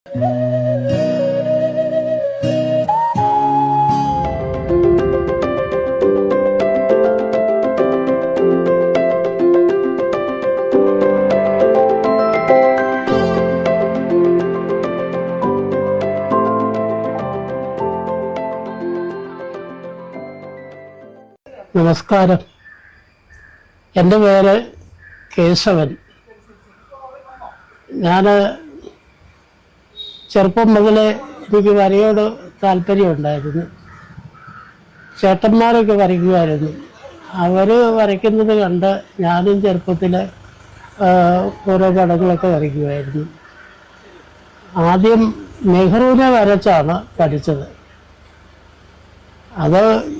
നമസ്കാരം. എൻ്റെ പേര് കേശവൻ. ഞാൻ ചെറുപ്പം മുതലേ എനിക്ക് വരയോട് താല്പര്യമുണ്ടായിരുന്നു. ചേട്ടന്മാരൊക്കെ വരയ്ക്കുമായിരുന്നു. അവർ വരയ്ക്കുന്നത് കണ്ട് ഞാനും ചെറുപ്പത്തിൽ ഓരോ പടങ്ങളൊക്കെ വരയ്ക്കുമായിരുന്നു. ആദ്യം നെഹ്റുവിനെ വരച്ചാണ് പഠിച്ചത്.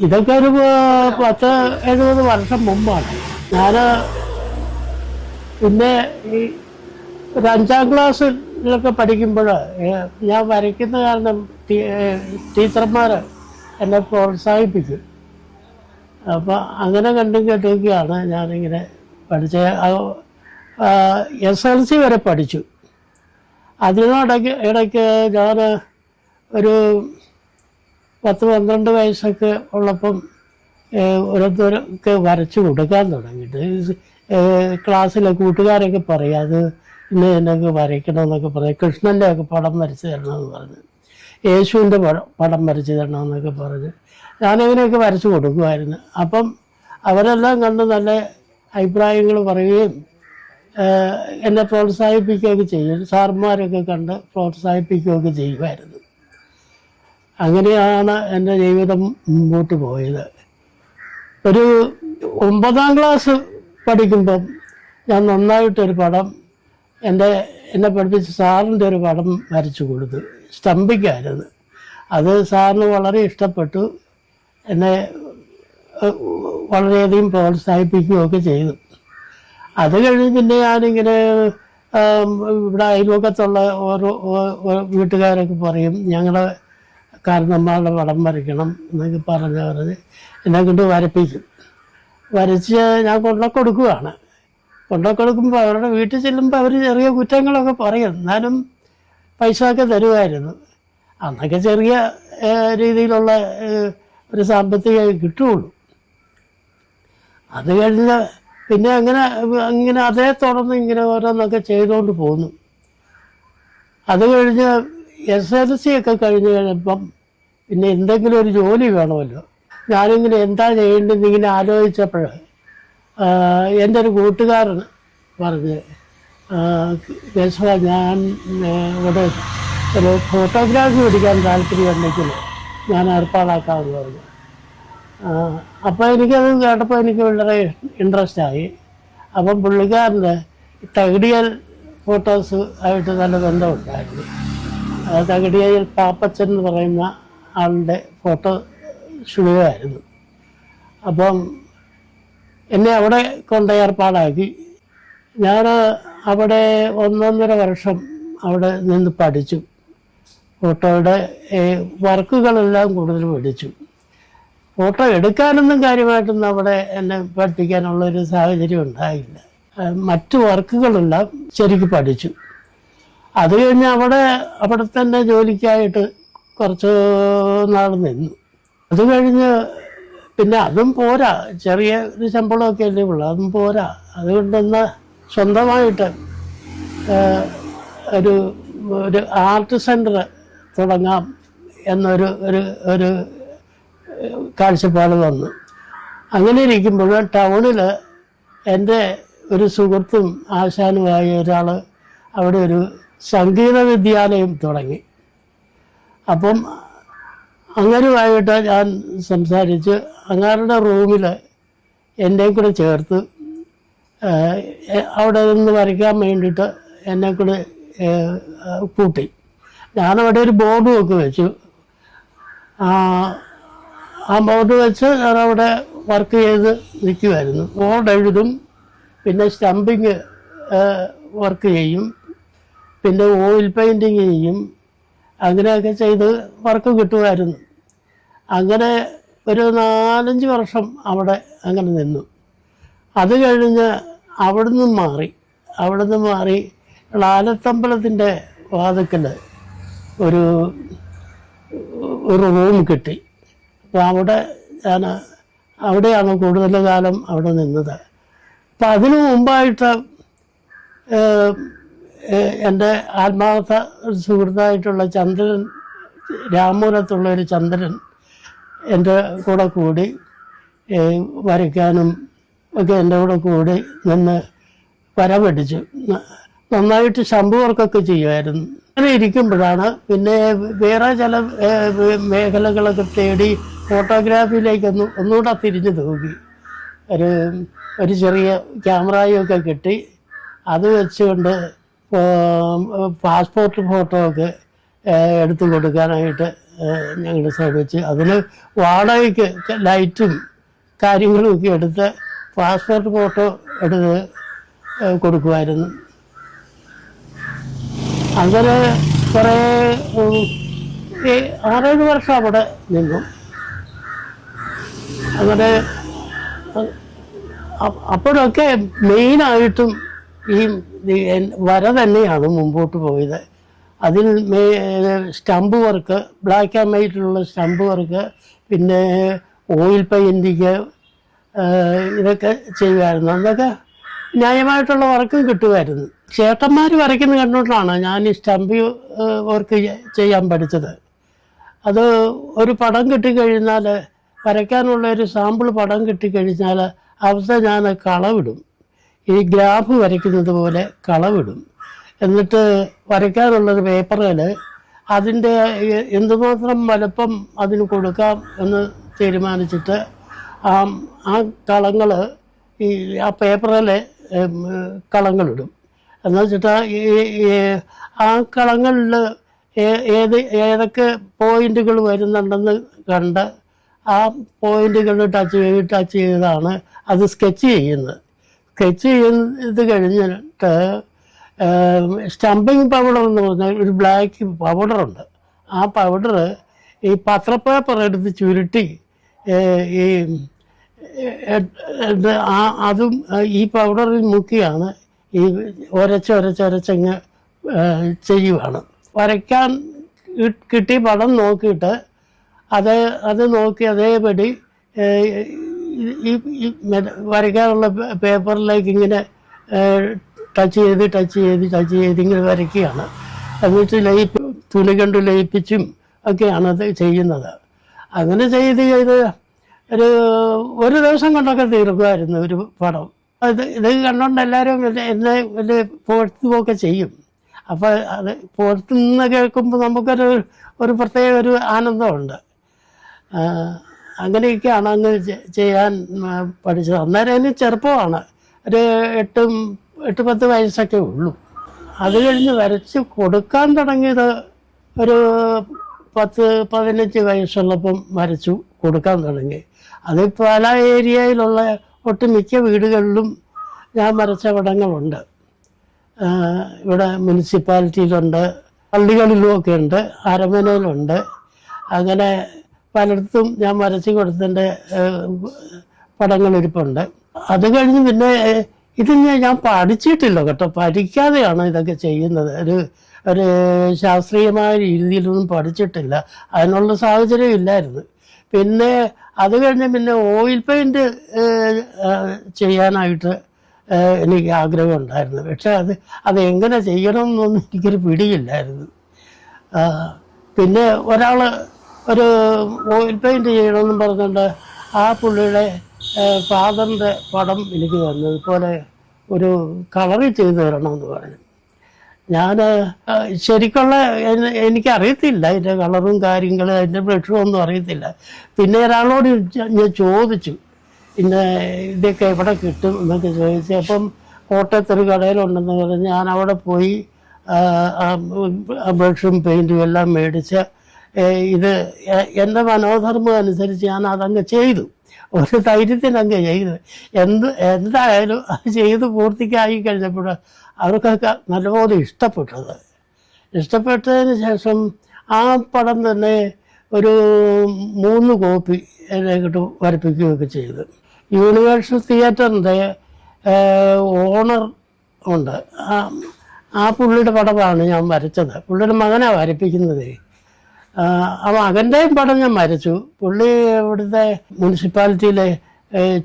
ഇതൊക്കെ ഒരു 10-70 വർഷം മുമ്പാണ്. ഞാൻ പിന്നെ ഈ ഒരു 5ാം ക്ലാസ്സിലൊക്കെ പഠിക്കുമ്പോൾ ഞാൻ വരയ്ക്കുന്ന കാരണം ടീച്ചർമാർ എന്നെ പ്രോത്സാഹിപ്പിക്കും. അപ്പോൾ അങ്ങനെ കണ്ടും കേട്ടൊക്കെയാണ് ഞാനിങ്ങനെ പഠിച്ചത്. SLC വരെ പഠിച്ചു. ഇടയ്ക്ക് ഞാൻ ഒരു 10-12 വയസ്സൊക്കെ ഉള്ളപ്പം ഓരോരുത്തരൊക്കെ വരച്ചു കൊടുക്കാൻ തുടങ്ങിയിട്ട് ക്ലാസ്സിലെ കൂട്ടുകാരൊക്കെ പറയും, അത് ഇന്ന് എന്നൊക്കെ വരയ്ക്കണമെന്നൊക്കെ പറയും. കൃഷ്ണൻ്റെ ഒക്കെ പടം വരച്ച് തരണമെന്ന് പറഞ്ഞ്, യേശുവിൻ്റെ പടം വരച്ച് തരണമെന്നൊക്കെ പറഞ്ഞ് ഞാനങ്ങനെയൊക്കെ വരച്ചു കൊടുക്കുമായിരുന്നു. അപ്പം അവരെല്ലാം കണ്ട് നല്ല അഭിപ്രായങ്ങൾ പറയുകയും എന്നെ പ്രോത്സാഹിപ്പിക്കുകയൊക്കെ ചെയ്യും. സാർമാരൊക്കെ കണ്ട് പ്രോത്സാഹിപ്പിക്കുകയൊക്കെ ചെയ്യുമായിരുന്നു. അങ്ങനെയാണ് എൻ്റെ ജീവിതം മുമ്പോട്ട് പോയത്. ഒരു 9ാം ക്ലാസ് പഠിക്കുമ്പം ഞാൻ നന്നായിട്ടൊരു പടം എന്നെ പഠിപ്പിച്ച സാറിൻ്റെ ഒരു പടം വരച്ചു കൊടുത്തു. സ്റ്റംപിക്കായിരുന്നു. അത് സാറിന് വളരെ ഇഷ്ടപ്പെട്ടു. എന്നെ വളരെയധികം പ്രോത്സാഹിപ്പിക്കുകയൊക്കെ ചെയ്തു. അത് കഴിഞ്ഞ് പിന്നെ ഞാനിങ്ങനെ ഇവിടെ അയൽവക്കത്തുള്ള ഓരോ വീട്ടുകാരൊക്കെ പറയും, ഞങ്ങളുടെ കാരണന്മാരുടെ പടം വരയ്ക്കണം എന്നൊക്കെ പറഞ്ഞ് എന്നെ കൊണ്ട് വരപ്പിക്കും. വരച്ച് ഞാൻ കൊണ്ടുകൊടുക്കുകയാണ്. കൊണ്ടുകൊടുക്കുമ്പോൾ അവരുടെ വീട്ടിൽ ചെല്ലുമ്പോൾ അവർ ചെറിയ കുറ്റങ്ങളൊക്കെ പറയും. എന്നാലും പൈസ ഒക്കെ തരുമായിരുന്നു. അന്നൊക്കെ ചെറിയ രീതിയിലുള്ള ഒരു സാമ്പത്തികമായി കിട്ടുകയുള്ളൂ. അത് കഴിഞ്ഞ് പിന്നെ അങ്ങനെ അതേ തുടർന്ന് ഇങ്ങനെ ഓരോന്നൊക്കെ ചെയ്തുകൊണ്ട് പോന്നു. അത് കഴിഞ്ഞ് SLC ഒക്കെ കഴിഞ്ഞ് കഴിഞ്ഞപ്പം പിന്നെ എന്തെങ്കിലും ഒരു ജോലി വേണമല്ലോ. ഞാനിങ്ങനെ എന്താ ചെയ്യേണ്ടതെന്ന് ഇങ്ങനെ ആലോചിച്ചപ്പോൾ എൻ്റെ ഒരു കൂട്ടുകാരൻ പറഞ്ഞ്, കേശവ, ഞാൻ ഇവിടെ ഒരു ഫോട്ടോഗ്രാഫി പഠിക്കാൻ താല്പര്യമുണ്ടെങ്കിൽ ഞാൻ ഏർപ്പാടാക്കാമെന്ന് പറഞ്ഞു. അപ്പോൾ എനിക്കത് കേട്ടപ്പോൾ എനിക്ക് വളരെ ഇൻട്രസ്റ്റായി. അപ്പം പുള്ളിക്കാരൻ്റെ തകിടിയൽ ഫോട്ടോസ് ആയിട്ട് നല്ല ബന്ധമുണ്ടായിരുന്നു. തകിടിയയിൽ പാപ്പച്ചൻ എന്ന് പറയുന്ന ആളുടെ ഫോട്ടോ സ്റ്റുഡിയോ ആയിരുന്നു. അപ്പം എന്നെ അവിടെ കൊണ്ട് ഏർപ്പാടാക്കി. ഞാൻ അവിടെ 1.5 വർഷം അവിടെ നിന്ന് പഠിച്ചു. ഫോട്ടോയുടെ വർക്കുകളെല്ലാം കൂടുതൽ പഠിച്ചു. ഫോട്ടോ എടുക്കാനൊന്നും കാര്യമായിട്ടൊന്നും അവിടെ എന്നെ പഠിപ്പിക്കാനുള്ളൊരു സാഹചര്യം ഉണ്ടായില്ല. മറ്റു വർക്കുകളെല്ലാം ശരിക്കും പഠിച്ചു. അത് കഴിഞ്ഞ് അവിടെ തന്നെ ജോലിക്കായിട്ട് കുറച്ച് നാൾ നിന്നു. അത് കഴിഞ്ഞ് പിന്നെ അതും പോരാ, ചെറിയ ഒരു ശമ്പളമൊക്കെ അല്ലേ ഉള്ളൂ, അതും പോരാ. അതുകൊണ്ടൊന്ന് സ്വന്തമായിട്ട് ഒരു ആർട്ട് സെൻറ്റർ തുടങ്ങാം എന്നൊരു ഒരു കാഴ്ചപ്പാട് വന്നു. അങ്ങനെ ഇരിക്കുമ്പോൾ ടൗണിൽ എൻ്റെ ഒരു സുഹൃത്തും ആശാനുമായ ഒരാൾ അവിടെ ഒരു സംഗീത വിദ്യാലയം തുടങ്ങി. അപ്പം അങ്ങനെയുമായിട്ട് ഞാൻ സംസാരിച്ച് അങ്ങാരുടെ റൂമിൽ എന്നെയും കൂടെ ചേർത്ത് അവിടെ നിന്ന് വരയ്ക്കാൻ വേണ്ടിയിട്ട് എന്നെ കൂടെ കൂട്ടി. ഞാനവിടെ ഒരു ബോർഡും ഒക്കെ വെച്ചു. ആ ബോർഡ് വെച്ച് ഞാനവിടെ വർക്ക് ചെയ്ത് നിൽക്കുമായിരുന്നു. ബോർഡ് എഴുതും, പിന്നെ സ്റ്റംപിങ് വർക്ക് ചെയ്യും, പിന്നെ ഓയിൽ പെയിൻറ്റിങ് ചെയ്യും. അങ്ങനെയൊക്കെ ചെയ്ത് വർക്ക് കിട്ടുമായിരുന്നു. അങ്ങനെ ഒരു 4-5 വർഷം അവിടെ അങ്ങനെ നിന്നു. അത് കഴിഞ്ഞ് അവിടുന്ന് മാറി ലാലത്തമ്പലത്തിൻ്റെ വാതിക്കൽ ഒരു ഒരു റൂം കിട്ടി. അപ്പോൾ അവിടെയാണ് കൂടുതൽ കാലം അവിടെ നിന്നത്. അപ്പം അതിനു മുമ്പായിട്ട് എൻ്റെ ആത്മാർത്ഥ സുഹൃത്തായിട്ടുള്ള ചന്ദ്രൻ, രാമപുരത്തുള്ളൊരു ചന്ദ്രൻ എൻ്റെ കൂടെ കൂടി വരയ്ക്കാനും ഒക്കെ എൻ്റെ കൂടെ കൂടി നിന്ന് വര പഠിച്ചു. നന്നായിട്ട് ശംഭു വർക്കൊക്കെ ചെയ്യുമായിരുന്നു. അങ്ങനെ ഇരിക്കുമ്പോഴാണ് പിന്നെ വേറെ ചില മേഖലകളൊക്കെ തേടി ഫോട്ടോഗ്രാഫിയിലേക്ക് ഒന്നുകൂടെ തിരിഞ്ഞു നോക്കി. ഒരു ചെറിയ ക്യാമറയൊക്കെ കിട്ടി. അത് വെച്ചുകൊണ്ട് പാസ്പോർട്ട് ഫോട്ടോ ഒക്കെ എടുത്തു കൊടുക്കാനായിട്ട് ഞങ്ങൾ ശ്രമിച്ച് അതിന് വാടകയ്ക്ക് ലൈറ്റും കാര്യങ്ങളും ഒക്കെ എടുത്ത് പാസ്പോർട്ട് ഫോട്ടോ എടുത്ത് കൊടുക്കുമായിരുന്നു. അങ്ങനെ കുറേ 6-7 വർഷം അവിടെ നിന്നു. അങ്ങനെ അപ്പോഴൊക്കെ മെയിനായിട്ടും ഈ വര തന്നെയാണ് മുമ്പോട്ട് പോയത്. അതിൽ സ്റ്റമ്പ് വർക്ക്, ബ്ലാക്ക് ആൻഡ് വൈറ്റിലുള്ള സ്റ്റമ്പ് വർക്ക്, പിന്നെ ഓയിൽ പെയിൻറ്റിങ്, ഇതൊക്കെ ചെയ്യുമായിരുന്നു. അതൊക്കെ ന്യായമായിട്ടുള്ള വർക്കും കിട്ടുമായിരുന്നു. ചേട്ടന്മാർ വരയ്ക്കുന്ന കണ്ടുകൊണ്ടാണ് ഞാൻ ഈ സ്റ്റമ്പ് വർക്ക് ചെയ്യാൻ പഠിച്ചത്. അത് ഒരു പടം കിട്ടിക്കഴിഞ്ഞാൽ, വരയ്ക്കാനുള്ള ഒരു സാമ്പിൾ പടം കിട്ടിക്കഴിഞ്ഞാൽ അവസ്ഥ ഞാൻ കളവിടും. ഈ ഗ്രാഫ് വരയ്ക്കുന്നത് പോലെ കളവിടും. എന്നിട്ട് വരയ്ക്കാനുള്ളൊരു പേപ്പറിൽ അതിൻ്റെ എന്തുമാത്രം വലുപ്പം അതിന് കൊടുക്കാം എന്ന് തീരുമാനിച്ചിട്ട് ആ കളങ്ങൾ ആ പേപ്പറിൽ കളങ്ങളിടും. എന്ന് വെച്ചിട്ട് ആ കളങ്ങളിൽ ഏതൊക്കെ പോയിന്റുകൾ വരുന്നുണ്ടെന്ന് കണ്ട് ആ പോയിന്റുകൾ ടച്ച് ചെയ്താണ് അത് സ്കെച്ച് ചെയ്യുന്നത്. സ്കെച്ച് ചെയ്ത് കഴിഞ്ഞിട്ട് സ്റ്റമ്പിങ് പൗഡർ എന്ന് പറഞ്ഞാൽ ഒരു ബ്ലാക്ക് പൗഡറുണ്ട്. ആ പൗഡർ ഈ പത്രപ്പേപ്പർ എടുത്ത് ചുരുട്ടി ഈ അതും ഈ പൗഡറിൽ മുക്കിയാണ് ഈ ഒരച്ചങ്ങ് ചെയ്യുവാണ്. വരയ്ക്കാൻ കിട്ടിയ പടം നോക്കിയിട്ട് അത് നോക്കി അതേപടി ഈ വരയ്ക്കാനുള്ള പേപ്പറിലേക്ക് ഇങ്ങനെ ടച്ച് ചെയ്ത് ഇങ്ങനെ വരയ്ക്കുകയാണ്. എന്നിട്ട് തുണി കൊണ്ട് ലയിപ്പിച്ചും ഒക്കെയാണ് അത് ചെയ്യുന്നത്. അങ്ങനെ ചെയ്ത് ഒരു ദിവസം കൊണ്ടൊക്കെ തീർക്കുമായിരുന്നു ഒരു പടം. ഇത് കണ്ടുകൊണ്ട് എല്ലാവരും എന്നെ വലിയ പോഴ്ത്തുകയൊക്കെ ചെയ്യും. അപ്പോൾ അത് പുറത്തു നിന്ന് കേൾക്കുമ്പോൾ നമുക്കൊരു പ്രത്യേക ഒരു ആനന്ദമുണ്ട്. അങ്ങനെയൊക്കെയാണ് അങ്ങ് ചെയ്യാൻ പഠിച്ചത്. അന്നേരം എനിക്ക് ചെറുപ്പമാണ്, ഒരു 8-10 വയസ്സൊക്കെ ഉള്ളൂ. അത് കഴിഞ്ഞ് വരച്ച് കൊടുക്കാൻ തുടങ്ങിയത് ഒരു 10-15 വയസ്സുള്ളപ്പം വരച്ചു കൊടുക്കാൻ തുടങ്ങി. അത് പല ഏരിയയിലുള്ള ഒട്ടുമിക്ക വീടുകളിലും ഞാൻ വരച്ച പടങ്ങളുണ്ട്. ഇവിടെ മുനിസിപ്പാലിറ്റിയിലുണ്ട്, പള്ളികളിലുമൊക്കെ ഉണ്ട്, അരമനയിലുണ്ട്. അങ്ങനെ പലയിടത്തും ഞാൻ വരച്ച് കൊടുത്തതിൻ്റെ പടങ്ങളിരിപ്പുണ്ട്. അത് കഴിഞ്ഞ് പിന്നെ ഇത് ഞാൻ പഠിച്ചിട്ടില്ല കേട്ടോ, പഠിക്കാതെയാണ് ഇതൊക്കെ ചെയ്യുന്നത്. ഒരു ശാസ്ത്രീയമായ രീതിയിലൊന്നും പഠിച്ചിട്ടില്ല, അതിനുള്ള സാഹചര്യം ഇല്ലായിരുന്നു. പിന്നെ അത് കഴിഞ്ഞ് പിന്നെ ഓയിൽ പെയിൻറ്റ് ചെയ്യാനായിട്ട് എനിക്ക് ആഗ്രഹം ഉണ്ടായിരുന്നു. പക്ഷെ അതെങ്ങനെ ചെയ്യണം എന്നൊന്നും എനിക്കൊരു പിടിയില്ലായിരുന്നു. പിന്നെ ഒരു ഓയിൽ പെയിൻറ്റ് ചെയ്യണമെന്നും പറഞ്ഞുകൊണ്ട് ആ പുള്ളിയുടെ ഫാദറിൻ്റെ പടം എനിക്ക് തന്നു. ഇതുപോലെ ഒരു കളറിൽ ചെയ്തു തരണമെന്ന് പറഞ്ഞു. ഞാൻ ശരിക്കുള്ള എനിക്കറിയത്തില്ല അതിൻ്റെ കളറും കാര്യങ്ങളും അതിൻ്റെ ബ്രഷും ഒന്നും അറിയത്തില്ല. പിന്നെ ഒരാളോട് ഞാൻ ചോദിച്ചു, ഇതൊക്കെ എവിടെ കിട്ടും എന്നൊക്കെ ചോദിച്ചു. അപ്പം കോട്ടയത്തൊരു കടയിലുണ്ടെന്ന് പറഞ്ഞ് ഞാൻ അവിടെ പോയി ബ്രഷും പെയിൻറ്റും എല്ലാം മേടിച്ച് ഇത് എൻ്റെ മനോധർമ്മം അനുസരിച്ച് ഞാൻ അതങ്ങ് ചെയ്തു. ഒരു ധൈര്യത്തിനങ്ങ് ചെയ്തു. എന്തായാലും അത് ചെയ്ത് പൂർത്തിയായി കഴിഞ്ഞപ്പോൾ അവർക്കൊക്കെ നല്ലപോലെ ഇഷ്ടപ്പെട്ടതിന് ശേഷം ആ പടം തന്നെ ഒരു 3 കോപ്പി എന്നെക്കിട്ട് വരപ്പിക്കുകയൊക്കെ ചെയ്തു. യൂണിവേഴ്സൽ തിയേറ്ററിൻ്റെ ഓണർ ഉണ്ട്, ആ പുള്ളിയുടെ പടമാണ് ഞാൻ വരച്ചത്. പുള്ളിയുടെ മകനാണ് വരപ്പിക്കുന്നത്. ആ മകൻ്റെയും പടം ഞാൻ വരച്ചു. പുള്ളി ഇവിടുത്തെ മുനിസിപ്പാലിറ്റിയിലെ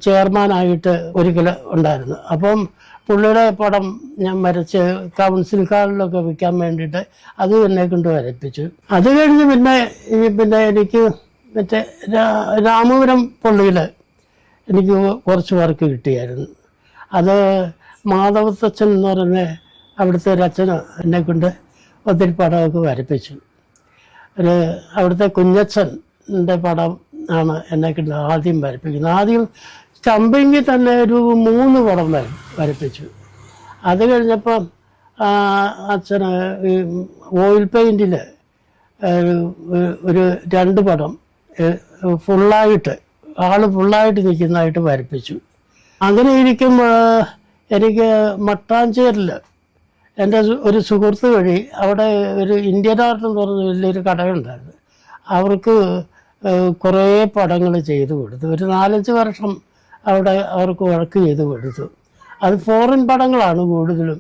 ചെയർമാനായിട്ട് ഒരിക്കൽ ഉണ്ടായിരുന്നു. അപ്പം പുള്ളിയുടെ പടം ഞാൻ വരച്ച് കൗൺസിൽ ഹാളിലൊക്കെ വിൽക്കാൻ വേണ്ടിയിട്ട് അത് എന്നെ കൊണ്ട് വരപ്പിച്ചു. അത് കഴിഞ്ഞ് പിന്നെ എനിക്ക് മറ്റേ രാമപുരം പള്ളിയിൽ എനിക്ക് കുറച്ച് വർക്ക് കിട്ടിയായിരുന്നു. അത് മാധവത്തച്ഛൻ എന്ന് പറഞ്ഞ അവിടുത്തെ ഒരു അച്ഛന് എന്നെ കൊണ്ട് ഒത്തിരി പടമൊക്കെ വരപ്പിച്ചു. അവിടുത്തെ കുഞ്ഞച്ഛൻ്റെ പടം ആണ് എന്നെ കൊണ്ട് ആദ്യം വരപ്പിക്കുന്നത്. ആദ്യം സ്റ്റമ്പിങ്ങിൽ തന്നെ ഒരു 3 പടം വരപ്പിച്ചു. അത് കഴിഞ്ഞപ്പം അച്ഛന് ഓയിൽ പെയിൻറ്റിൽ ഒരു 2 പടം ഫുള്ളായിട്ട് ഫുള്ളായിട്ട് നിൽക്കുന്നതായിട്ട് വരപ്പിച്ചു. അങ്ങനെ ഇരിക്കുമ്പോൾ എനിക്ക് മട്ടാഞ്ചേരിൽ എൻ്റെ ഒരു സുഹൃത്ത് വഴി അവിടെ ഒരു ഇന്ത്യൻ ആർട്ട് എന്ന് പറഞ്ഞ വലിയൊരു കടയുണ്ടായിരുന്നു. അവർക്ക് കുറേ പടങ്ങൾ ചെയ്തു കൊടുത്തു. ഒരു 4-5 വർഷം അവിടെ അവർക്ക് വർക്ക് ചെയ്ത് കൊടുത്തു. അത് ഫോറിൻ പടങ്ങളാണ് കൂടുതലും.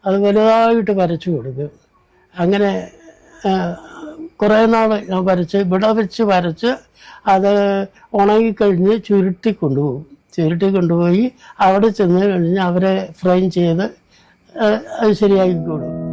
അത് വലുതായിട്ട് വരച്ചു കൊടുക്കും. അങ്ങനെ കുറേ നാൾ ഞാൻ ഇവിടെ വെച്ച് വരച്ച് അത് ഉണങ്ങിക്കഴിഞ്ഞ് ചുരുട്ടി കൊണ്ടുപോയി അവിടെ ചെന്ന് കഴിഞ്ഞ് അവരെ ഫ്രെയിം ചെയ്ത് അത് ശരിയാക്കിക്കൊടുക്കും.